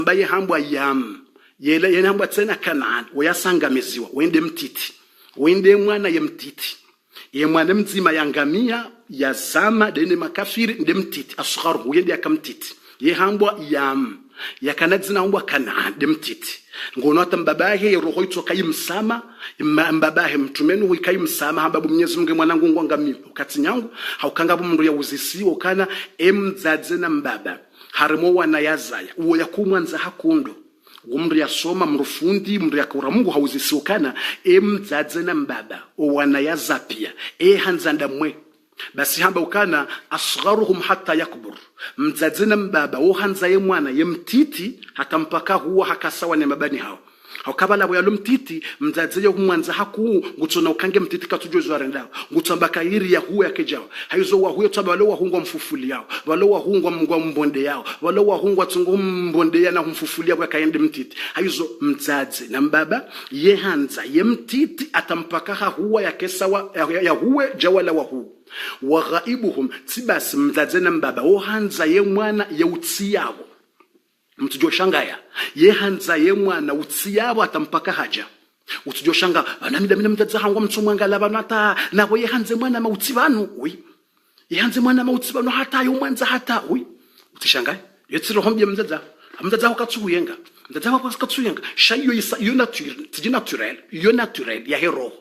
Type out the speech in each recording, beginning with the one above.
ambaye hambwa yam yele hambwa tena Kanaan wayasangamiziwa wende mtiti wende mwana ye mtiti ye mwana mzima yangamia ya zama dene makafiri nde mtiti asgharu wende akamtiti ye hambwa yam yakanadzina hambwa Kanaan de mtiti ngono atambabahe roho itoka yimsama mbabahe mtumenu wikayimsama hamba Mwenyezi Mungu mwanangu ngwangamia ukati nyangu haukangabo mundu ya uzisiwo kana emdzadze na mbaba harimo wana yazaya uwo yakumwanza hakundo umru yasoma mrufundi mru yakura Mungu hauzisiwo kana emdzadze na mbaba wana yazapia hanzanda mwe basi hamba ukana asgharuhum hatta yakbur mdzadzena mbaba hanza ye mwana ye mtiti hata mpaka huwa hakasawa ne mabani hao hakabala bo yalo mtiti mdzadze yo kumwanza haku ngutsona ukange mtiti katujozwa renda ngutsamba kairi ya huwa yakejao haizo wa huyo tsaba walo wahungwa mfufuli yao walo wahungwa mngwa mbonde yao walo wahungwa tsungu mbonde yana humfufuli yao kaende mtiti haizo mdzadze na mbaba ye hanza ye mtiti atampaka huwa yakesawa ya huwe jawala wa huwa wa ghaibuhum tibas mdzadzena mbaba hanza ye mwana ye utsiyabo mtujoshangaya ye hanza ye mwana utsiyabo atampaka haja utujoshanga anamida mina mdzadza hangwa mtsumwangala banata nabo ye hanze mwana mautsibanu wi ye hanze mwana mautsibanu hata yo mwanza hata wi utishangaya yetsiro hombye mdzadza ukatsuyenga mdzadza ukatsuyenga shayo yo naturel yo naturel ya hero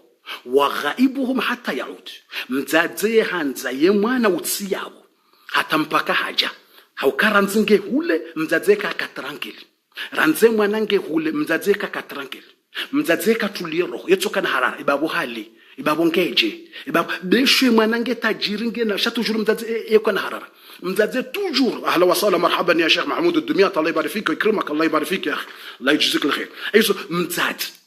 wa ghaibuhum hatta yaud mdzadze hanza ye mwana utsiyabo hata mpaka haja haukaranzinge hule mdzadze ka tranquille ranze mwana nge hule mdzadze ka tranquille mdzadze ka tuliro yetsoka na harara ibabo hali ibabo ngeje ibabo beshwe mwana nge tajiri nge na shatujuru mdzadze yeko na harara mdzadze toujours ahla wa sala marhaban ya Sheikh Mahmoud ad-Dumiyat Allah يبارك فيك ويكرمك الله يبارك فيك يا اخي الله يجزيك الخير ايzo mdzadze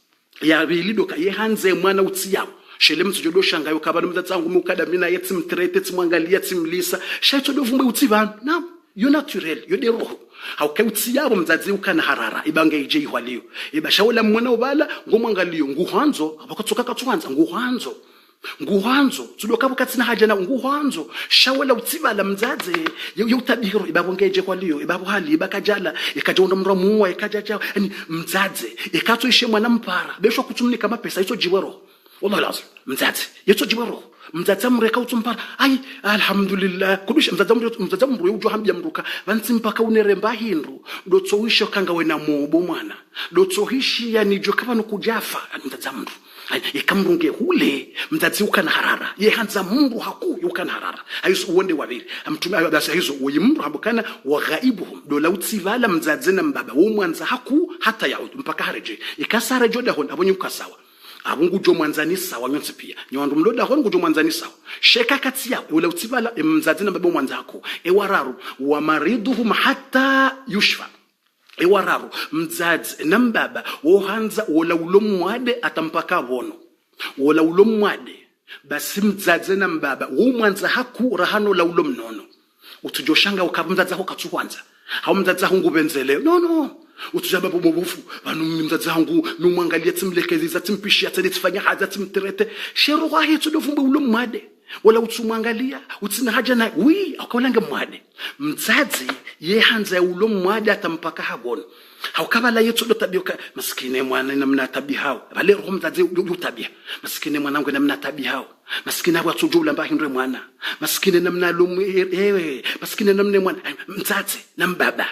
ya bilidoka ye hanze mwana utsiyabo shele mtsujodo shangayo kabana mdzatsangu mukada mina yetsimtrete tsimwangalia tsimlisa shaito dovumbe utsivana na yo naturel yo de roho haukai utsiyabo mdzadze ukana harara ibange ije ihwaliyo ibashawula mwana ubala ngomwangaliyo nguhanzo abakatsoka katsuhanza nguhanzo tudokabo katsina haja na nguhanzo shawula utsibala mdzadze yo utabiro ibabonge ije kwaliyo ibabo hali ibakajala ikajonda mramuwa ikajaja yani mdzadze ikatso ishe mwana mpara besho kutumnika mapesa iso jiwero wallahi lazim mdzadze yeto jiwero mdzadze mreka utsumpara ai alhamdulillah kubisha mdzadze mru yo hambia mruka vansi mpaka uneremba hindu dotsowisho kanga wena mobo mwana dotsohishi yani jokavano kujafa mdzadze mru ikamrunge hule mdzadzi ukana harara ye hanza mungu haku ukana harara ayiso uonde wabiri amtume ayo basi ayiso uyimru habukana wa ghaibuhum dola utsivala mdzadzi na mbaba wo mwanza haku hata yaud mpaka hareje ikasara joda hon abonye ukasawa abungu jo mwanzani sawa nyonse pia nyandu mloda hon ngujo mwanzani sawa sheka katsiya ule utsivala mdzadzi na mbaba mwanza haku ewararu wa mariduhum hatta yushfa ewararu mdzadzi na mbaba wo hanza wola ulomwade atampaka bono wola ulomwade basi mdzadzi na mbaba wo mwanza haku rahano la ulomnono utujoshanga ukabumdzadza ho katsuhwanza hawo mdzadza ho ngubenzele no utujaba bobufu banu mdzadza hangu numwangalia tsimlekeza tsimpishi atseletsifanya haza tsimtrete shero wa hetso dovumbe ulomwade wala utsumwangalia utsina haja na wi akawalanga mwade mdzadzi ye hanza ya ulomwade atampaka hagono haukabala yetso do tabioka maskine mwana namna tabihao bale roho mdzadzi utabia maskine mwanangu namna tabihao maskine abo atsujula mbahindwe mwana maskine namna lumu maskine namne mwana mdzadzi na mbaba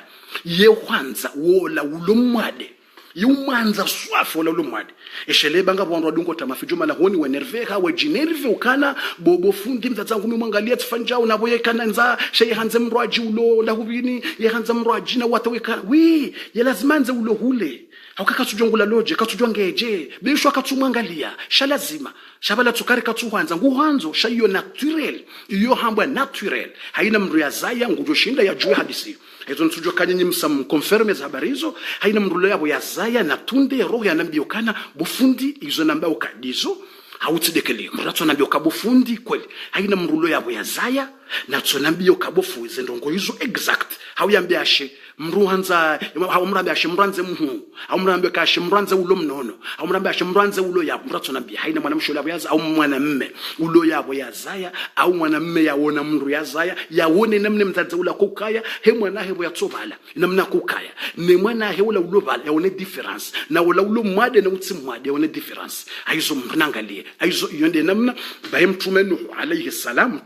ye kwanza wola ulomwade yumanza swafo la ulumwadi eshele banga bwandwa dungo tamafijuma la honi wenerveka we jinerve ukana bobo fundi mdzadzangu mimwangalia tsifanjao nabo yekana nza shey hanze mrwaji ulo la hubini ye hanze mrwaji na wataweka wi ye lazimanze ulo hule haukaka tujongula loje katujwangeje bisho akatumwangalia shalazima shabala tsukari katsuhanza nguhanzo shayo naturel iyo hambwa naturel haina mru ya zaya ngujoshinda ya juu hadisi ezo ntujo kanyenye msam confirme za habari hizo haina mrulo yabo ya zaya na tunde roho ya nambiokana bufundi izo namba ukadizo hautidekeli mratso nambiokabo bufundi kweli haina mrulo yabo ya zaya na tsonambio kabofu zendongo hizo exact hauyambiashe mruhanza haumrambiashe mranze muhu haumrambe kashe mranze ulo mnono haumrambiashe mranze ulo yabo mratsonambia haina mwanamsho labo yaza au mwanamme ulo yabo yazaya au mwanamme yaona mndu yazaya yaone namne mtadza ula kukaya he mwana hebo yatsobala namna kukaya ne mwana he ula ulo bala yaone difference na ula ulo mwade na utsi mwade yaone difference aizo mnangalie aizo yonde namna baye mtume Nuhu alayhi salam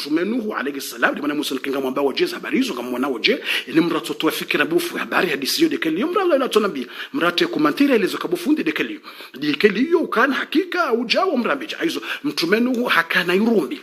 limana musa kinga mwamba waje habari hizo kama mwana waje ni mratsotoa fikira bufu habari hadisi yo dekeli mrala na tonambia mrate kumantira ile zakabufundi dekeli yo kana hakika ujao mrambija aizo mtume Nuhu hakana irumbi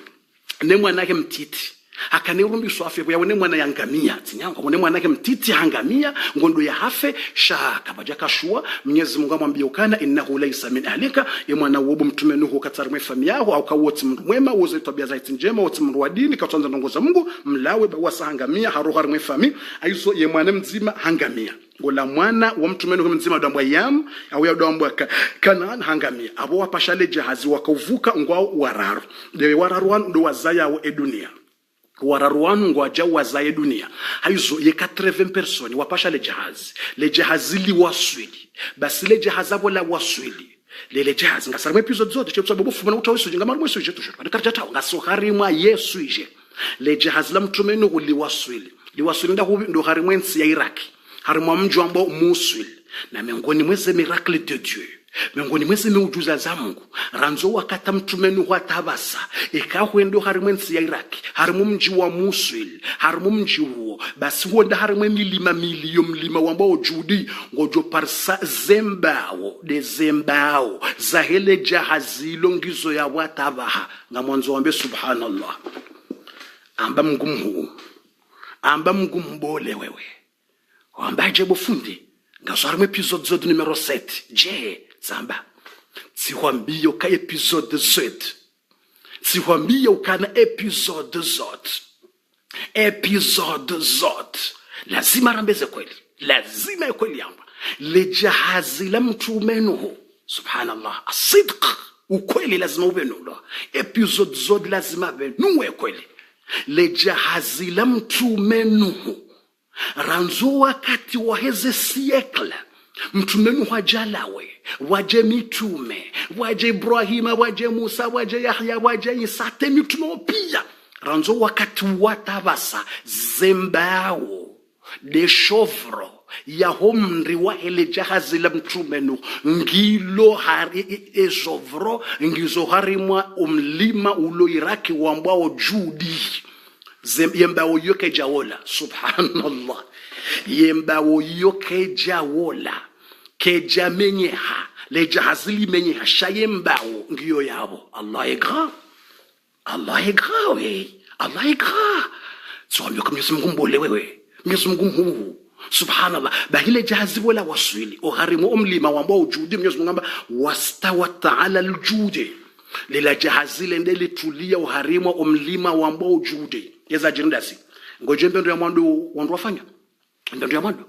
ne mwana yake mtiti hakana irumbi swafe yaone mwana yangamia tinyanga mwana mwana yake mtiti hangamia ngondo ya hafe shaka bajaka shua Mwenyezi Mungu amwambia ukana innahu laysa min ahlika mwana wobo mtume Nuhu katarime familia yao au kawoti mndu mwema uzo tabia za njema wote mndu wa dini katonza ndongoza Mungu mlawe bawasa hangamia haroha rime fami aizo mwana mzima hangamia ngola mwana wa mtume Nuhu mzima dambwa yam au ya dambwa Kanaan hangamia abo wapashale jahazi wakauvuka ngwao wararu de wararuan ndo wazaya wa edunia wararuanu ngwaja wazaye dunia haizo ye 80 personi wapasha le jahazi li waswili basi le jahazabo la waswili le jahazi ngasarwe episode zote cyo sababu fumana utawiso ngama mweso je tushaka ndikarjata ngaso harimwa Yesu ije le jahazi la mtume Nuhu li waswili ndo harimwa nsi ya Iraki harimwa mji ambao muswili na miongoni mweze miracle de Dieu miongoni mweze miujiza za Mungu ranzo wakata mtume Nuhu atabasa ikakwendo harimwe nsi ya Iraki harimu mji wa Mosul harimu mji huo basi wonda harimwe milima mlima wambao Judi ngojo parsa zembao za hele jahazi longizo ya watabaha ngamonzo wambe subhanallah amba Mungu mbole wewe wambaje bofundi ngaso episode zod numero 7 je zamba sikwambia ka episode zod sikwambia ukana episode zod lazima rambeze kweli lazima kweli yamba le jahazi la mtume Nuhu subhanallah asidq ukweli lazima ube nulo episode zod lazima be nuwe kweli le jahazi la mtume Nuhu ranzo wakati wa heze siekla mtume Nuhu ajalawe waje mitume waje Ibrahima waje Musa waje Yahya waje Isa mitume pia ranzo wakati watabasa zembao de shovro ya homri wa hele jahazi la mtume Nuhu ngilo hari eshovro ngizo harimwa umlima ulo Iraki wambao Judi yembao yoke jawola subhanallah yembao yoke jawola keja menyeha le jahazili menyeha shayembao ngiyo yabo Allah igra so amyo Mwenyezi Mungu mbole wewe Mwenyezi Mungu mhu subhanallah bahile jahazi wala waswili oharimu umlima wambao Judi Mwenyezi Mungu amba wastawa ta'ala aljudi lila jahazi lende litulia oharimu umlima wambao Judi yeza jirindasi ngojembe ndo ya mwandu wafanya ndo ya mwandu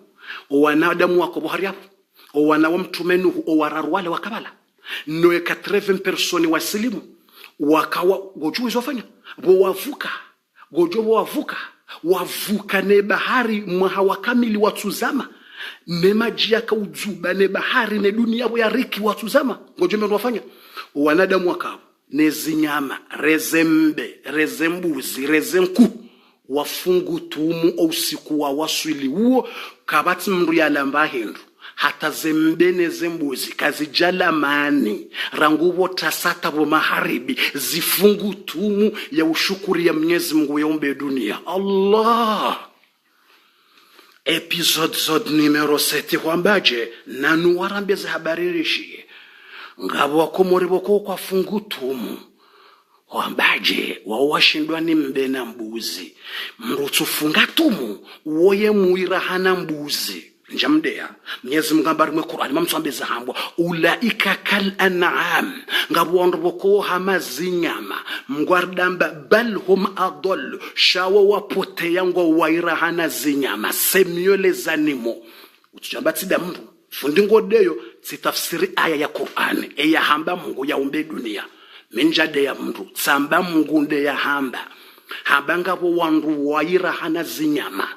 wanadamu wako bohari hapo wana wa mtume Nuhu owararu wale wakabala no 80 personi wasilimu wakawa gojo izofanya wavuka ne bahari mwahawakamili watuzama ne maji yakauzuba ne bahari ne dunia ya riki watuzama ngojembe ndo wafanya wanadamu wakawa nezinyama rezembuzi rezenku wafungu tumu usiku wa waswili huo kabati mndu yalamba hindu hata zembene zembuzi kazijala mani rangubo tasata bo maharibi zifungu tumu ya ushukuri ya Mwenyezi Mungu yaumbe dunia Allah episode zod numero 7 kwambaje nanu warambeze habari rishi ngabo wakomori boko kwa fungu tumu wambaje wawashindwa ni mbena mbuzi mrutsufunga tumu woye muira hana mbuzi njamdea Mwenyezi Mungu ambari mwe Qur'an mamsambeza hambwa ulaika kal an'am ngabo wandoboko hamazinyama mgwardamba bal hum adall shawa wapote yango waira hana zinyama semyole zanimo utujambati da mndu fundingo deyo sitafsiri aya ya Qur'an eya hamba Mungu yaumbe dunia menjade ya mndu samba Mungu nde ya hamba haba ngabo wandu waira hana zinyama,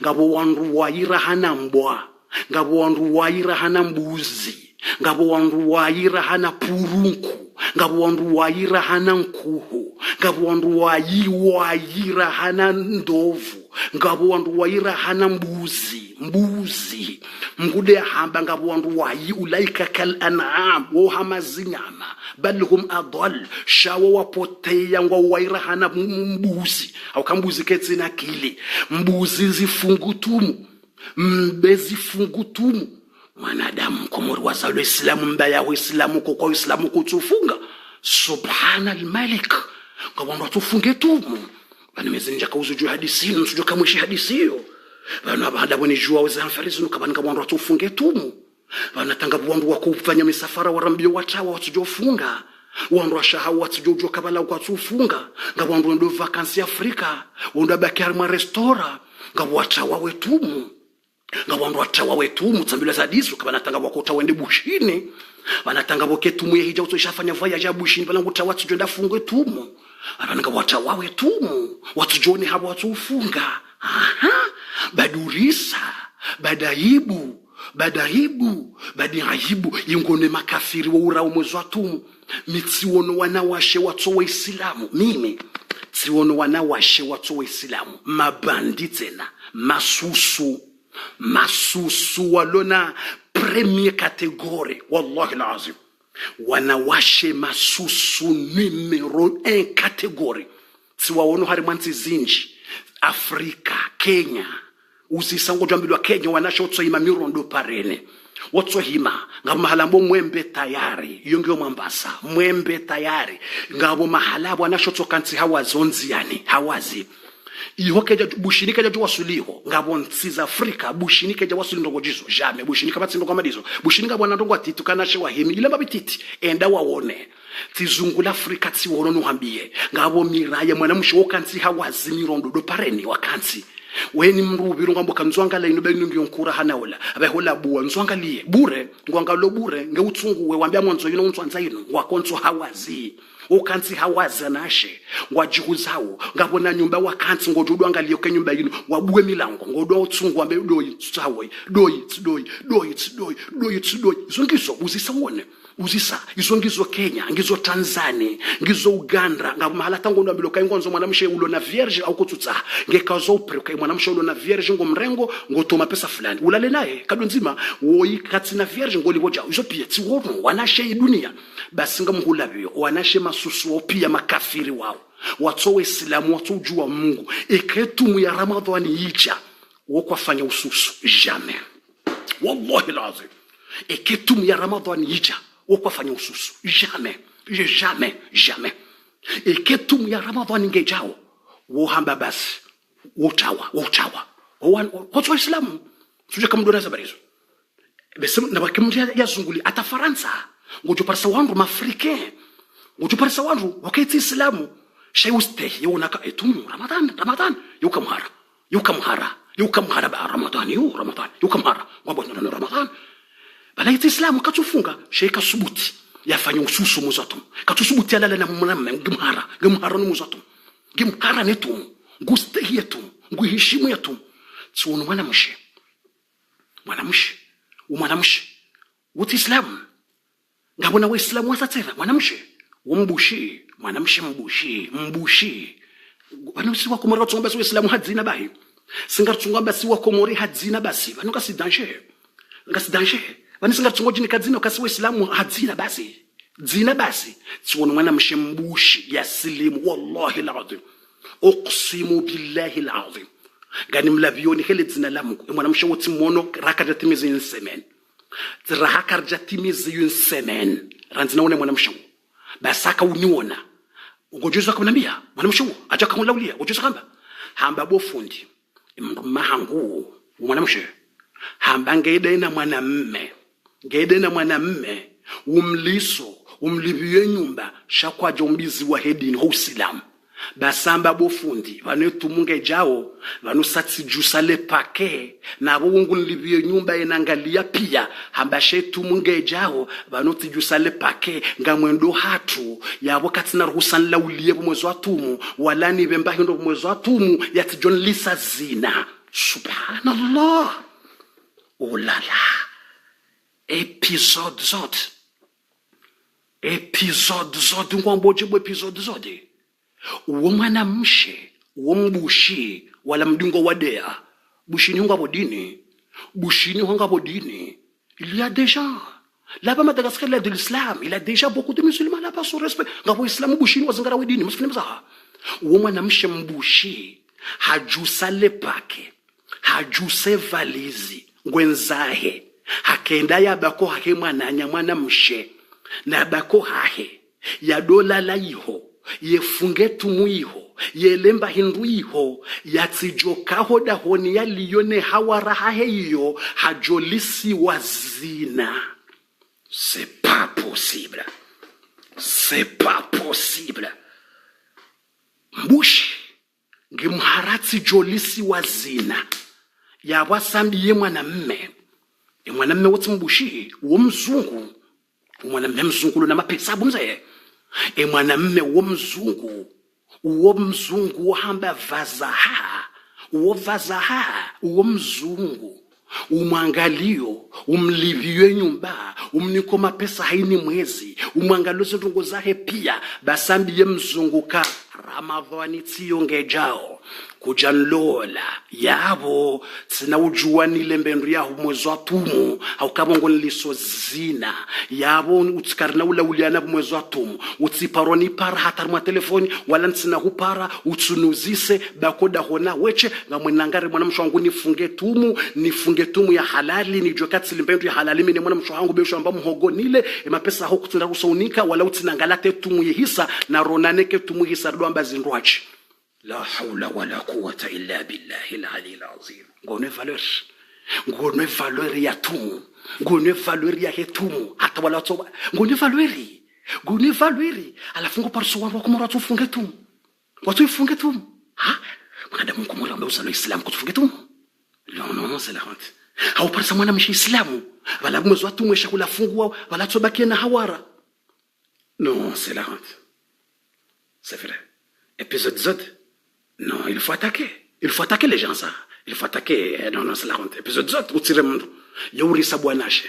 ngabo wandu waira hana mbwa, ngabo wandu waira hana mbuzi, ngabo wandu waira hana purunku, ngabo wandu waira hana nkuhu, ngabo wandu waira hana ndovu, ngabo wandu waira hana mbuzi mgude hamba ngabo wandu ulaika kal an'am wa hama zinyama bal hum adall shawa wapotea ngwa waira hana mbuzi au kambuzi ketsina kile mbuzi zifungutumu mbezifungutumu mwanadamu komori wazalo islamu mbaya wa islamu kwa islamu kutufunga subhanal malik ngabo tufunge tumu bana mezinja kauzo juu hadisi nsujo kamwishi hadisi hiyo bana baada boni jua wazanfarizu kabanga wandu tufunge tumu bana tanga wandu wakufanya misafara warambio watawa watujofunga wandu washaha watujojo kabala kwa tufunga ngabo wandu ndo vacancy Afrika wandu bakari ma restaurant ngabo watawa wetumu ngabo wandu watawa wetumu tsambila zadisu kabana tanga wakota wende bushini bana tanga boketumu yehija utoshafanya voyage ya bushini bana ngutawa tujonda fungwe tumu abana ngabo watawa wetumu watujone habo watufunga badurisa badaibu ingone makafiri wa ura umwezi watumu mitsiwono wanawashe watu wa islamu mimi tsiwono wanawashe watu wa islamu mabandi tena masusu walona premier category wallahi alazim wanawashe masusu numero 1 category tsiwawono hari mwanzi zinji Afrika, Kenya, usisango jambilwa Kenya wanasha utsohima mirondo parene. Watsohima, ngabo mahalambo mwembe tayari, yongyo Mombasa, mwembe tayari. Ngabo mahalabo wanasha utsokansi hawazonzi yani, hawazi. Ihokeja bushinika ja wasuliho, ngabo ntsiza Afrika, bushinika ja wasuli ndongo jizo, jamais, bushinika batsi ndongo madizo. Bushinika bwana ndongo atitu kanashe wahimi, ile mabititi, enda waone. Tizungula Afrika tsiwono nuhambie ngabo miraya mwana mushokansi hawazi mirondo do pareni wakansi weni mrubiro ngambo kanzwangala ino benu ngiyonkura hanaola abehola buwa nzwangalie bure ngwangalo bure ngeutsunguwe wambia mwanzo yino untswanza yino wakonso hawazi ukansi hawazi anashe ngwajihuzawo ngabona nyumba wakansi ngojudu angaliyo ke nyumba yino wabuwe milango ngodwa utsungu wambe doyi tsawe doyi zongizo uzisawone uzisa izongizo Kenya ngizo Tanzania ngizo Uganda ngabo mahala tango ndo ambiloka ingonzo mwanamshe ulo na vierge au kututsa ngekazo uprekai mwanamshe ulo na vierge ngomrengo ngotoma pesa fulani ulale naye kadonzima woyi katsina vierge ngoliboja izo pia tsiwono wanashe dunia basi ngamhulabyo wanashe masusu opia makafiri wao watsowe islamu watojua Mungu eketumu ya Ramadhani yicha wokwafanya ususu jamais wallahi lazim eketumu ya Ramadhani yicha wokwafanya ususu jamais eketumu ya Ramadhani ngejao wohamba basi wotawa watu wa Islamu suje kama ndo naza barizo bese na bakimja ya zunguli ata Faransa ngojo parsa wandu mafrike ngojo parsa wandu wakati Islamu shay uste yonaka etumu Ramadan yukamhara ba Ramadan yukamhara wabona Ramadan bala Islamu katufunga sheika subuti yafanya ususu muzatum katusubuti alala na mwanamme ngimhara no muzatum ngimhara netum nguste yetum nguhishimu yetum tsiwono mwanamshe wuti Islamu ngabona wa Islamu wasatsera mwanamshe mbushi bana usiwa komora tsomba so Islamu hadzina bahi singatsonga basi wa komori hadzina basi banuka si danger bani singatsongo jini kadzina kasi wa Islamu hadzina basi dzina basi tsiwono mwanamshe mbushi ya silimu wallahi alazim uqsimu billahi alazim gani mlavioni hele dzina lamu mwanamshe woti mono rakatimizi insemen rahakarjatimizi insemen ranzina one mwanamshe basaka uniona ngojuza kumnambia mwanamshe acha kaunlaulia ngojuza kamba hamba bofundi mahangu mwanamshe hamba ngede na mwanamme umliso umlibiye nyumba shakwaje umbizi wa hedini ho Islam basamba bofundi vanetumunge jao vanusatsi jusale pake na wungu nilivyo nyumba enangalia pia hambashe tumunge jao vanoti jusale pake ngamwendo hatu yabo katina ruhusan laulie mwezi wa tumu walani bemba hindo mwezi wa tumu yati John Lisa zina. Subhanallah. Oh là là. Épisode zod ngwamboje bwe episode zode. Uwo mwana mshe, uwo mbushi, wala mdingo wadea. Bushini hunga bodini. Il y a déjà. Là-bas, Madagascar, il y a de l'islam. Il y a déjà beaucoup de musulmans là-bas sous respect. Ngabo islam bushini wazangara wedini. Msifini mzaha. Uwo mwana mshe mbushi. Hajusale pake. Hajuse valizi. Ngwenzahe. Hakenda ya bako hake mwana mshe. Na bako hahe. Ya dola la iho. Yefunge tumu iho, yelemba hindu iho, yatijokaho dahoni ya liyone hawara hahe iyo, hajolisi wazina. C'est pas possible. Mbushi, ngimharati jolisi wazina. Ya wasambi ye mwanamme. Ye mwanamme wote mbushi, uo mzungu. Mwanamme mzungu na mapesa mzee. Mwanamme uo mzungu wahamba vazaha, uo mzungu, umwangalio, umliviwe nyumba, umnikoma pesa haini mwezi, umwangalio zindungu zahe pia, basambi ye mzungu ka Ramadhani tiyonge jao, kujanlola, yabo, tina ujuwani lembendu yahu mwezi wa tumu, haukabongo niliso zina, yabo utikarina ula uliana mwezi wa tumu, utiparoni para hataruma telefoni, wala ntina hupara, utunuzise, bakoda hona weche, nga mwenangari mwana mshwangu nifunge tumu ya halali, ni jokati lembendu ya halali, mene mwana mshwangu besho amba mhogo nile, mapesa hau kutina rusaunika, wala utinangalate tumu yehisa, na ronaneke tumu yehisa amba zinruachi. La hawla wala quwwata illa billahi al-ali al-azim. Ngone valeur ya tumu. Ngone valeur ya hetumu. Hata wala toba. Ngone valeur. Alafungo parso wako kumora tufunge tumu. Watu ifunge tumu. Ha? Mkada Mungu mola ameuza na Islam kutufunge tumu. Non, c'est la honte. Hau parsa mwana mshi Islamu. Wala mwezi watu mwesha kula fungua wala tobaki na hawara. Non, c'est la honte. C'est vrai. Épisode zod. Non, il faut attaquer les gens, ça. Il faut attaquer. Non, c'est la honte. Épisode zod, utire mundu. Yauri sabwanashe.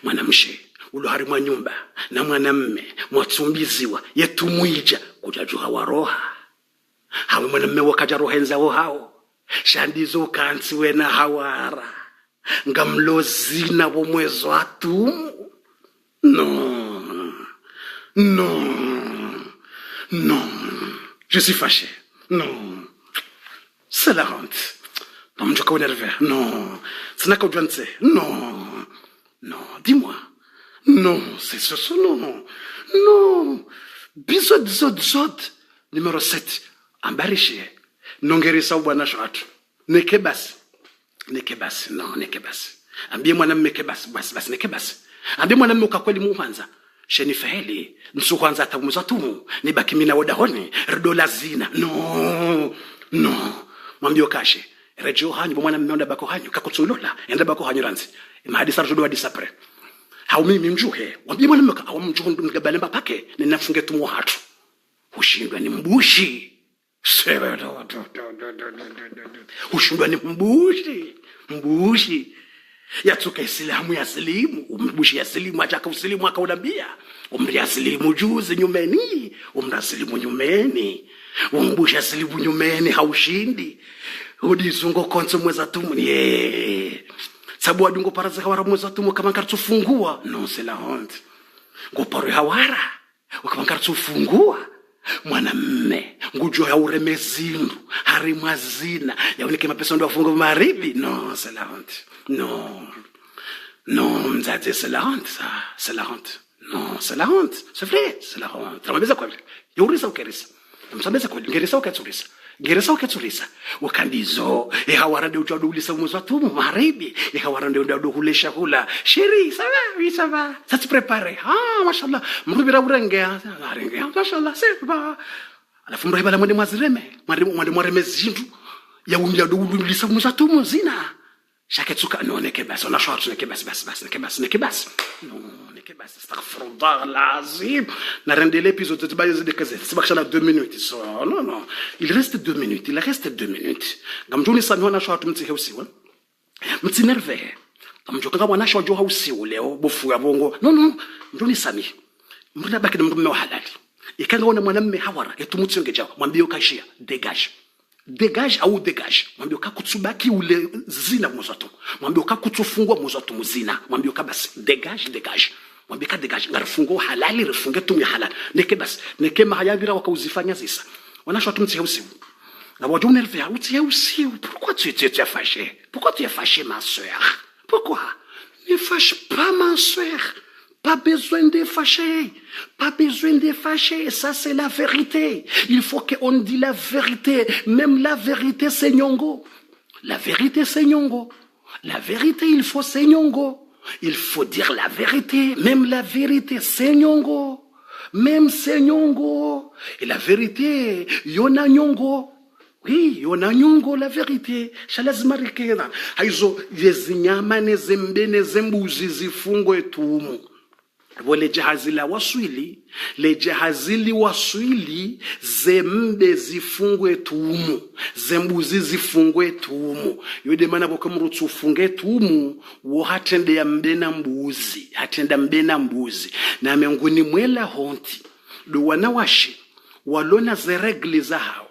Mwanamshe. Ulohari mwa nyumba. Na mwanamme. Mwatsumbiziwa. Yetu mwija. Kujaju hawaroha. Hawe mwanamme wakaja rohenza hao. Shandizo kansiwe na hawara. Ngamlozina wo mwezo atumu. Non. Je suis fâché. Non. C'est la honte. Non, je suis énervé. Non. C'est n'a qu'au Non. Dis-moi. Non, c'est ce. Non. Bisod. Numéro 7. Ambarishi. Nongerisa ubwana shatu. Nekebasi. Non, nekebasi. Ambie mwanamume kebasi. Basi nekebasi. Ambie mwanamume ukakweli muhanza. Sheni faheli, nsu kwanza atamuza tumu, nibaki mina wadahoni, ridola zina. No. Mwambio kashe, rejo hanyu, mwana mmeonda bako hanyu, kakutsulola, enda bako hanyu ranzi. Mahadisa rjodo wadisapre. Hau mimi mjuhe, wambie mwana mmeka, hau mjuhu mgabale mpake, ninafunge tumu hatu. Ushindwa ni mbushi. Ushindwa ni mbushi. Yatuka Islamu ya silimu, umbushi ya silimu, achaka usilimu akaunambia. Umri ya silimu juzi nyumeni, umra silimu nyumeni. Umbushi ya silimu nyumeni, haushindi. Udizungo konso mweza tumu, sabu wadungo paraza kawara mweza tumu, kama kartu fungua. Non, c'est la honte. Ngoparu hawara, kama kartu fungua. Mwanamme, ngujo ya uremezindu, harimazina, ya unike mapeso ndo wafungo maribi. Non, c'est la honte. Non, mzade, c'est la honte, ça. C'est la honte. Non, c'est la honte. C'est vrai, c'est la honte. Ramabeza kwa vile. Yurisa ukerisa. Msabeza kwa vile. Ngerisa ukatsurisa. Wakandizo. Hawarande ujadu ulisa umuzwa tumu. Maribi. Hawarande ujadu hulesha hula. Chérie, ça va? Oui, ça va. Ça te prépare. Ah, mashallah. Mrubira urenge. Mashallah, c'est pas. alafu mrahibala mwende mwazireme mwende mwareme zindu ya umya do ulisa muzatu muzina shaketsuka no neke basi ona short neke basi no neke basi astaghfirullah alazim na rendre l'épisode de base de kaze sibakshana 2 minutes so non il reste 2 minutes ngamjuni sami ona short mtsi heusiwa mtsi nerve ngamjoka ngabona short jo hausiwa leo bofu ya bongo no mjuni sami mbona baki mtume wa halali ikanga ona mwanamume hawara etumutsi ngeja mwambie ukashia dégage au dégage mwambie ukakutsubaki ule zina muzatu mwambie ukakutufungwa muzatu muzina mwambie ukabasi dégage mwambie ka dégage ngarifungo halali rifunge tumye halali neke basi neke mahayavira wakauzifanya zisa wanashwa tumtsi heusiu na wajone revea utsi heusiu pourquoi tu es fâché ma sœur pourquoi ne fâche pas ma sœur. Pas besoin de fâcher. Ça, c'est la vérité. Il faut qu'on dise la vérité. Même la vérité, c'est nyongo. La vérité, il faut c'est nyongo. Il faut dire la vérité. Même la vérité, c'est nyongo. Et la vérité, yona nyongo. Oui, yona nyongo la vérité. Shalazima rikeda. Haizo yezinyama nezembene zembuzi zifungwe tumu. Le jahazili waswili zembe zifungwe tumu zembuzi zifungwe tumu yode mana boka mrutsu ufunge tumu wo hatende mbena mbuzi na menguni mwela honti do wanawashe walona ze regle za hao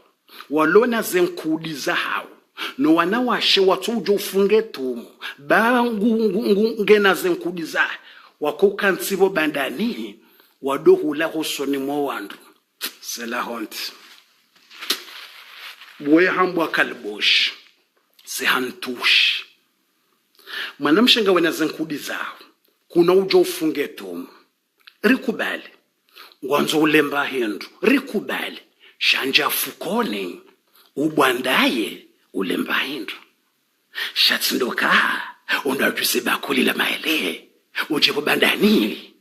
walona ze nkudi za hao no wanawashe watujo ufunge tumu bangu ngena ze nkudi za wakoka nsibo bandani wadohula hosoni mwandu c'est la honte boye hambwa kalbosh c'est hantush mwanamshenga wena zenkudi zao kuna ujo ufunge tomu rikubali ngwanzo ulemba hendu rikubali shanja fukone ubwandaye ulemba hendu shatsindoka ondajuse bakuli la maele uje bandani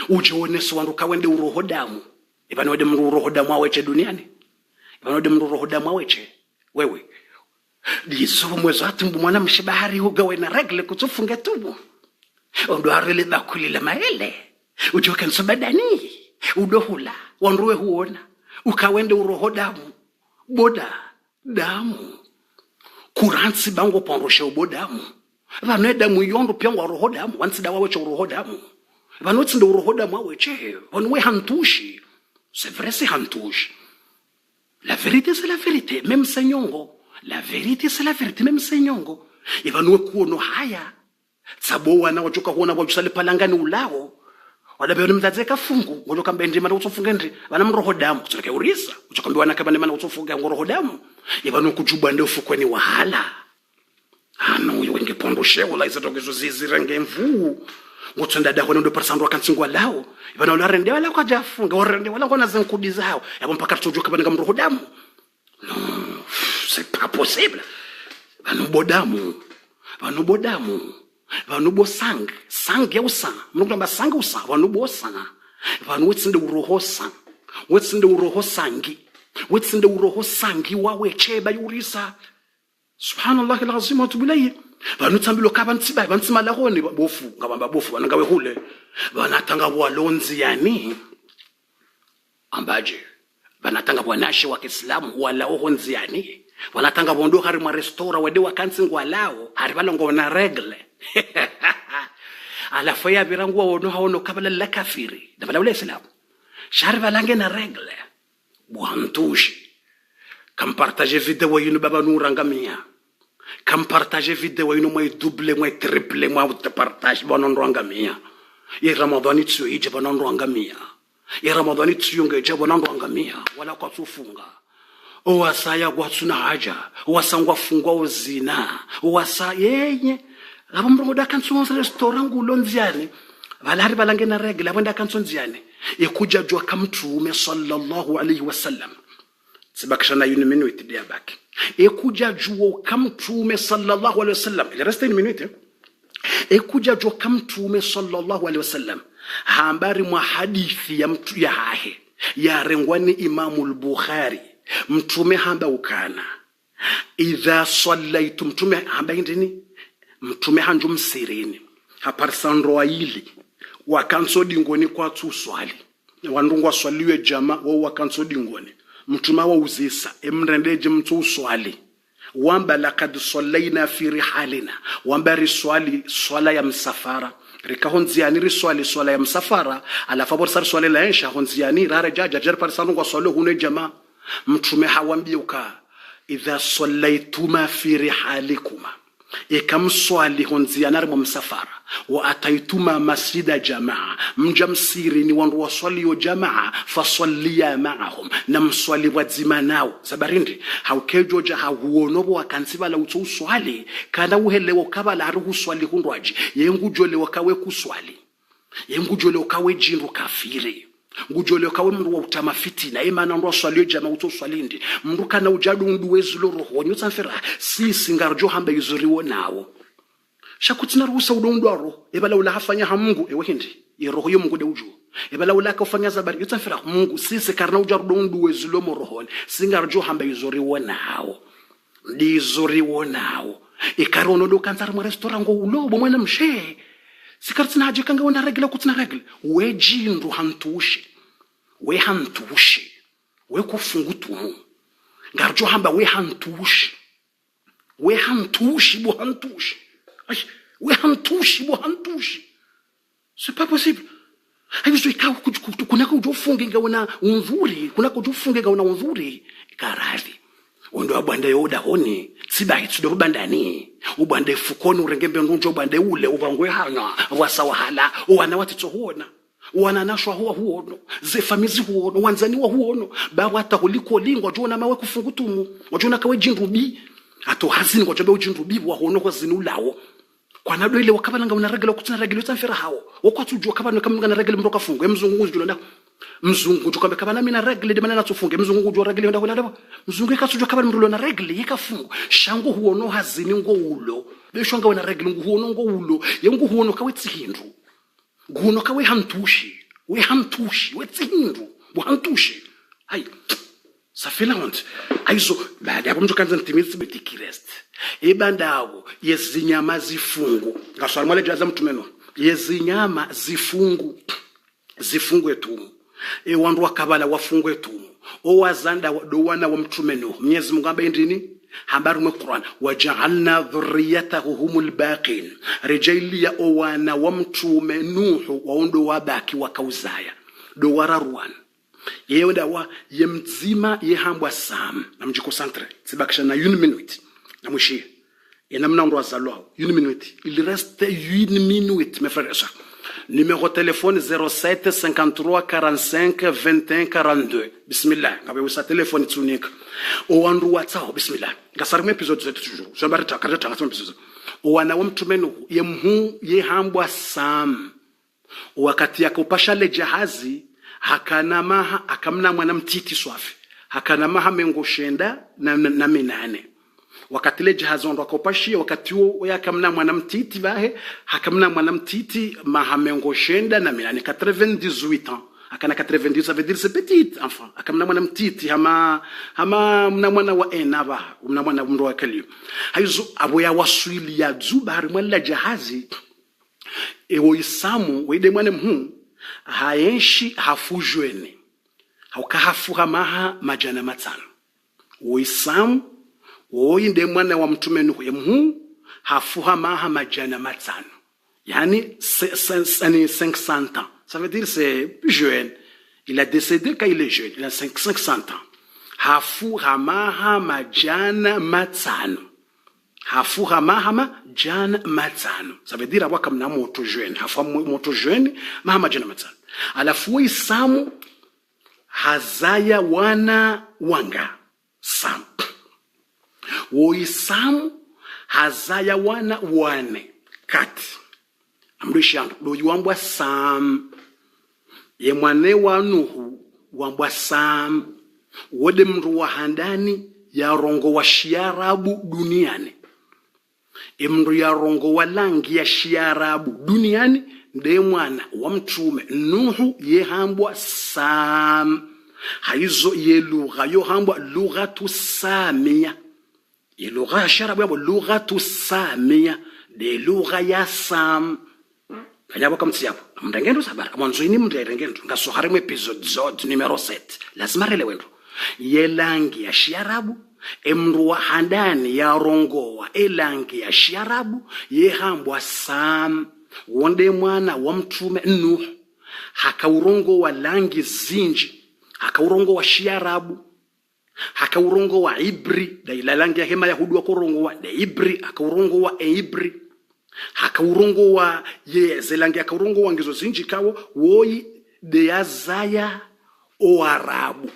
uje oneso wandu kawende uroho damu ibana wede uroho damu aweche duniani ibana wede uroho damu aweche wewe dizo mwezo atumbu mwana mshibahari ugawe na regle kutufunga tubu ondo arele bakuli la maele uje kanso badani udohula wanruwe huona ukawende uroho damu boda damu kuransi bango ponroshe ubodamu vano damu yondo pyangwa roho damu wansida waweche roho damu vano tsinde roho damu waweche vano we hantushi c'est vrai c'est hantushi la vérité c'est la vérité même senyongo la vérité c'est la vérité même senyongo ivano kuono haya sabo wana wachoka kuona wajusale palangani ulao wadabe mzaze kafungu ngojoka mbende mara utsofunga ndi vana mroho damu kutseke urisa uchokambi wana kabane mana utsofunga ngoroho damu ivano kujuba ndofu kweni wahala ano yenge pondo shewo la izatokezo zizirenge mvu ngotsonda da hono ndo persandwa kansingwa lao ibana la rende wala kwa jafunga orende wala kona zenkudi zao yabo mpaka tujoka bana ngamroho damu no c'est pas possible vano bodamu vano bosang ya usa mnukamba sang usa vano bosanga vano wetsinde uroho sangi wawe cheba yurisa subhanallah alazim wa tubilay vanu tsambilo ka bantsiba bantsima la gone bofu ngabamba bofu bana ngawe hule bana tanga bwa lonzi yani ambaje bana tanga bwa nashi wa Kiislamu wala honzi yani bana tanga bondo hari ma restaurant wede wa kansingwa lao hari balongo na regle ala faya birangu wono haono kabala la kafiri da bala Islam shari balange na regle bwantushi kam partager vidéo yinu baba nurangamia kam partager vidéo yinu moy double moy triple moy te partage bonon rangamia ye ramadani tsu ije bonon rangamia ye ramadani tsu yunga ije bonon rangamia wala kwa tufunga o wasaya kwa tsuna haja wasangwa fungwa uzina wasa yenye abo mroda kanso restaurant ngulonziane valari balange na regla wenda kanso nziane ikuja jwa kamtume sallallahu alayhi wasallam sibakishana une minute dia baki ekuja juo kamtume sallallahu alaihi wasallam il reste une minute ekuja juo kamtume sallallahu alaihi wasallam habari mwa hadithi ya mtu ya hahe ya rengwani Imamu al-Bukhari mtume hamba ukana idha sallaitu mtume hamba indini mtume hanju msirini haparsandro aili wakanso dingoni kwa tu swali wandungwa swaliwe jama wao wakanso dingoni mtume wa uzisa emrendeje mtu swali wamba laqad sallaina fi rihalina wamba riswali swala ya msafara rikahonziani riswali swala ya msafara ala favor sar swala la insha honziani rara jaja jar parsanu kwa swalo hune jama mtume hawambia uka idha sallaituma fi rihalikuma ikam swali honziani armo msafara wa ataituma masjida jamaa mjamsiri ni wandu waswali yo jamaa fasalliya ma'ahum na mswali wazima nao sabarindi haukejoja hauonobo wakansiba la uto uswali kana uhelewo kabala aru uswali hundwaji yengujole wakawe kuswali yengujole wakawe jinru kafiri ngujole wakawe mru wa utama fitina imana ndo swali yo jamaa uto swalindi mru kana ujadu nduwezulo roho nyotsa mfera si singarjo hamba yuzuriwo nawo shakutina ruhusa udondwaro ebala ula hafanya ha Mungu ewe hindi yeroho yo Mungu de uju ebala ula ka ufanya zabari yotafira Mungu sisi karna ujarudondu wezulo morohone singarjo hamba yuzori wonao ndizori wonao ikarono do kanzar mu restaurant ngo ulobo mwana mshe sikartina haje kanga wona regla kutina regla we jindu hantushi we kufungutu ngarjo hamba we hantushi bo hantushi we hantushi c'est pas possible hayo ikao kunako ujofunge ngaona umvuri kunako ujofunge ngaona umvuri karavi ondo abanda yoda honi sibai tudo bandani ubande fukoni urengembe ndunjo bande ule ubangwe hanga wasawahala wana watito huona wana nashwa huono zefamizi huono wanzani huono bawa tahuliko lingo jona mawe kufungutumu wajona kawe jinrubi ato hazini kwa jobe ujinrubi wa hono kwa zinulawo kwa nado ile wakabana ngana regela kutina regela utamfira hao wakwatu jua kabana kama ngana regela mroka fungu mzungu njula nda mzungu tukambe kabana mina regela de manana tufunge mzungu jua regela nda wala mzungu ikatujua kabana mrulo na regela yikafungu shangu huono hazini ngo ulo beshonga wana regela huono ngo ulo yengu huono kawe tsihindu nguono kawe hantushi we tsihindu hantushi hai safela honte aizo baada hapo mtu kanza ntimitsi betikirest ebandawo yezinyama zifungu ngaswali mwale jaza mtumeno yezinyama zifungu etumu wandu wakabala wafungu etumu owazanda dowana wa mtumeno Mwenyezi Mungu ambaye ndini habari mu Qur'an waja'alna dhurriyyatahu humul baqin rijaliya owana wa mtume Nuhu waondo wabaki wakauzaya do wararuan yewenda wa yemzima yehambwa sam namji concentre sibakisha na 1 minute namushi enamna ndo azalo 1 minute il reste 1 minute mes frères et sœurs numéro téléphone 07 53 45 21 42 bismillah ngabe usa téléphone tunika o wandu WhatsApp bismillah ngasarime episode zetu toujours jambarita karata ngasarime episode o wana wa mtumeno yemhu yehambwa sam wakati yakopasha le jahazi hakana maha akamna mwana mtiti swafi hakana maha mengoshenda na minane wakati le jahazi ndo akopashia wakati huo yakamna mwana mtiti bahe hakamna mwana mtiti maha mengoshenda na minane 98 ans akana 90 ça veut dire c'est petit enfant akamna mwana mtiti hama mna mwana wa enaba mna mwana ndo wakali haizo abo ya waswili ya zubari mwala jahazi ewo isamu wede mwana haenshi hafujweni haukahafuha maha majana matano uisamu woinde mwana wa mtume Nuhu hafuha maha majana matano yani 500 ans ça veut dire c'est jeune il a décédé quand il est jeune il a 500 ans hafuha maha majana matano hafuha mahama jana matano ça veut dire abaka mna moto jeune hafa moto jeune mahama jana matano alafu isamu hazaya wana wanga sam isamu hazaya wana wane kat amrishanga do yuambwa sam ye mwane wa Nuhu wambwa sam wode mru wa handani ya rongo wa shiarabu duniani Emru ya rongo wa langi ya Shiarabu duniani nde mwana wa mtume Nuhu yehambwa Sam. Haizo ye lugha yohambwa lughatu Samia. Ye lugha ya Shiarabu yambwa lughatu Samia. De lugha ya Sam. Kanyabo kamtsi yapo. Mndengendo sabara. Mwanzoini mndengendo. Ngasohari episode zod numero 7. Lazima relewendo. Ye langi ya Shiarabu. Emru wa handani ya rongowa elangi ya Shiarabu yehambwa Sam. Wonde mwana wa mtume Nuh. Hakaurongo wa langi zinji. Hakaurongo wa Shiarabu. Hakaurongo wa Ibri. Da ila langi ya hema Yahudu wa kurongo wa de Ibri. Hakaurongo wa Ibri. Hakaurongo wa zelangi hakaurongo wa ngizo zinji kawo. Woi de yazaya o Arabu.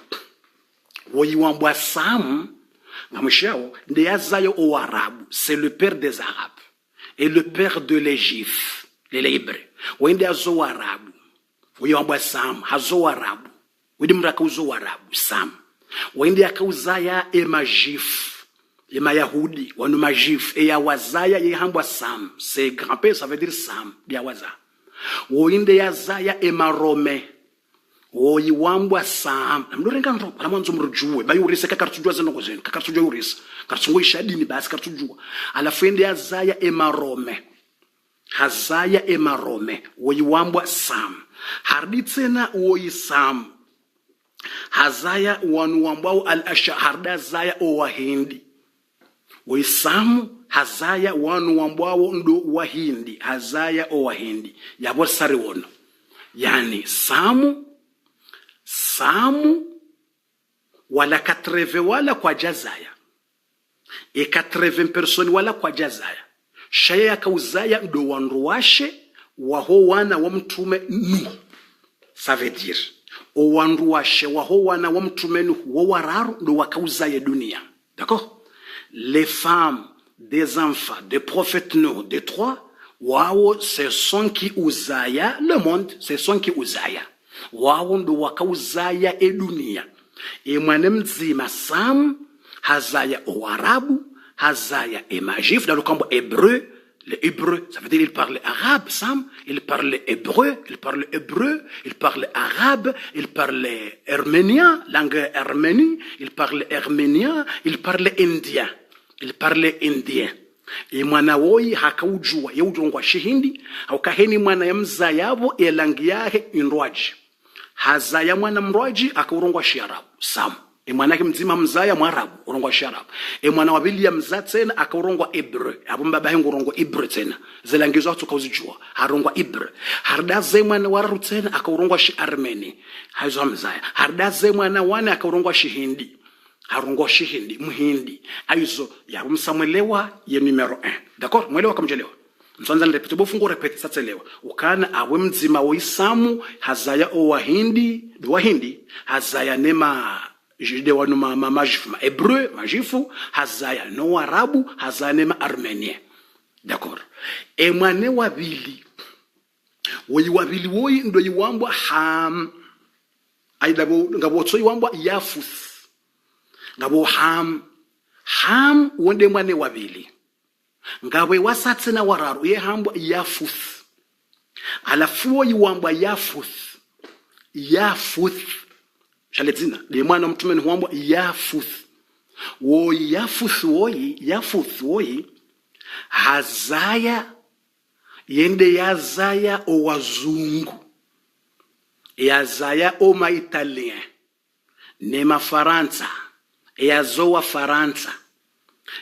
Woi wambwa Sam. C'est le père des Arabes et le père de l'Égypte, les Hébreux. Wende azo Arabu. Wiyambwa Sam hazo Arabu. Wende mraka uzo Arabu Sam. Wende akauzaya emajif. Ema Yahudi wanu majif e ya wazaya yehambwa Sam. C'est grand-père, ça veut dire Sam dia waza. Wende yazaya emarome. Oyi wambwa Sam. Namdorenga ndo para mwanzo mrujue bayi urisa kakartujwa zeno kozeni kakartujwa urisa kartungo ishadini basi kartujwa alafende azaya emarome hazaya emarome oyi wambwa Sam harditsena oyi Sam hazaya wanu wambwa al-ashharda zaya o wahindi oyi Sam hazaya wanu wambwa ndo wahindi hazaya o wahindi yabo sare wono yani Samu wala 80 wala kwa jazaya. E 80 personi wala kwa jazaya. Shaya ya kauzaya ndo wanruwashe waho wana wa mtume Nuh. Ça veut dire o wanruwashe waho wana wa mtume Nuh wo wararu ndo wakauzaya dunia. D'accord? Les femmes des enfants des prophètes Nuh des trois wao ce sont qui uzaya le monde, ce sont qui uzaya. Wao ndo wakauzaya dunia. Mwana mzima Sam hazaya o Arabu, hazaya majif dans le camp hébreu. Le hébreu, ça veut dire il parle arabe. Sam, il parle hébreu, il parle arabe, il parle arménien, langue arménie, il parle arménien, il parle indien. Mwana woi hakaujua yeujongwa shihindi haukaheni mwana ya mzayabo elangi yake inrwaji. Hazaya mwana mrwaji akaurongwa Shiarabu Sam. Mwana yake mzima mzaya Mwarabu urongwa Shiarabu. Mwana wabili ya mza tena akaurongwa Hebreu. Abo mbaba yangu urongwa Hebreu tena. Zelangizo watu kauzijua harongwa Hebreu. Hardaze mwana wararu tena akaurongwa Armeni. Hazo mzaya. Hardaze mwana wane akaurongwa Shihindi. Harongwa Shihindi Muhindi. Aizo ya msamwelewa ye numero 1. D'accord? Mwelewa kamjelewa. Msanza nirepete bofungo repete satselewa. Ukana awe mzima wa Isamu hazaya o wahindi hazaya nema jide wanu majifu Hebreu majifu hazaya no Arabu hazaya nema armenien. D'accord? Mwane wabili woyi ndo yiwambwa Ham. Aidabo ngabo tso yiwambwa Yafuth. Ngabo Ham wonde mwane wabili. Ngawe wasatse na wararu yehambwa Yafuth. Alafuo yiwambwa Yafuth. Shaledzina de mwana mtume huambwa Yafuth. Yafuth woyi hazaya yende yazaya o wazungu. Yazaya o ma italien. Nema Faransa. Yazowa Faransa.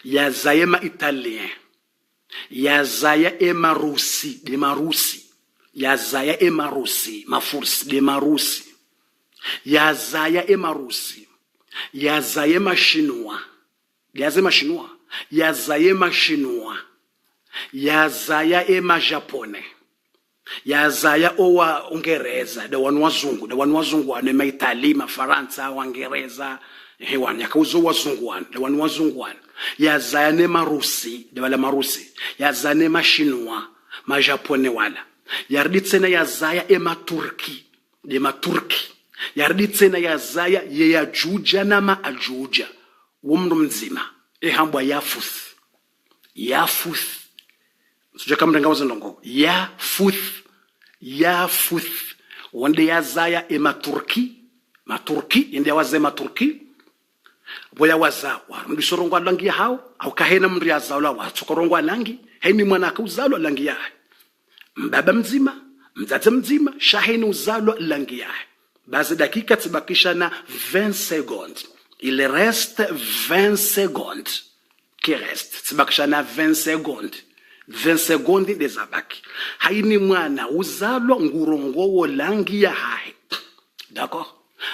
Yazaya ma italien. Yazaya emarusi de marusi. Yazaya emarusi mafursi de marusi. Yazaya emarusi. Yazaya mashinwa. Yazaya mashinwa. Yazaya emajapone. Yazaya owa Ungereza de wanu wazungu wane ma Itali ma Faransa Wangereza hewan yakauzo wazungu de wanu wazungu wane. Yazaya ne marusi de wala marusi. Yazaya ne mashinwa ma japone wala. Yarditsena yazaya ematurki de maturki. Yarditsena yazaya ye yajuja na maajuja. Wumru mzima hambwa Yafuth sije kamrenga wazindongo Yafuth wande yazaya ematurki maturki inde waze maturki boya waza warundishorongwa langi hao au kahena mri yazala wa tsokorongwa langi heni mwana akauzalwa langi yae mbaba mzima mzazi mzima shaheni uzalwa langi yae bazi dakika tibakisha na 20 secondes il reste 20 secondes qui reste tibakisha na 20 secondes 20 secondes dezabaki haini mwana uzalwa ngurongowo langi ya hae d'accord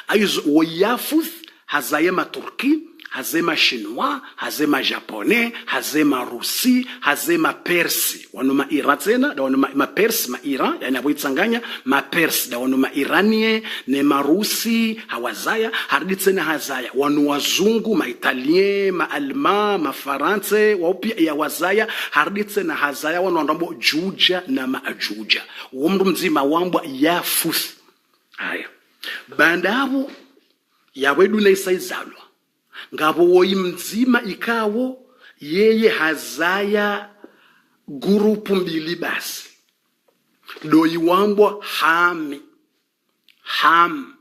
aizo Yafuth hazayema Turki hazema Chinois hazema Japonais hazema Rusi hazema Persi wanuma Iratena da wanuma ma Persi ma Iran yani aboitsanganya ma Persi da wanuma Iranie ne Marusi hawazaya harditsena hazaya wanu wazungu ma Italien ma Allemand ma France wapia ya wazaya harditsena hazaya wanu ndambo Juja na Maajuja womru mzima wambwa Yafuth haya bandabo yawedu na isaizalwa ngabo woyi mzima ikawo yeye hazaya gurupu mbili basi doyi wambwa Ham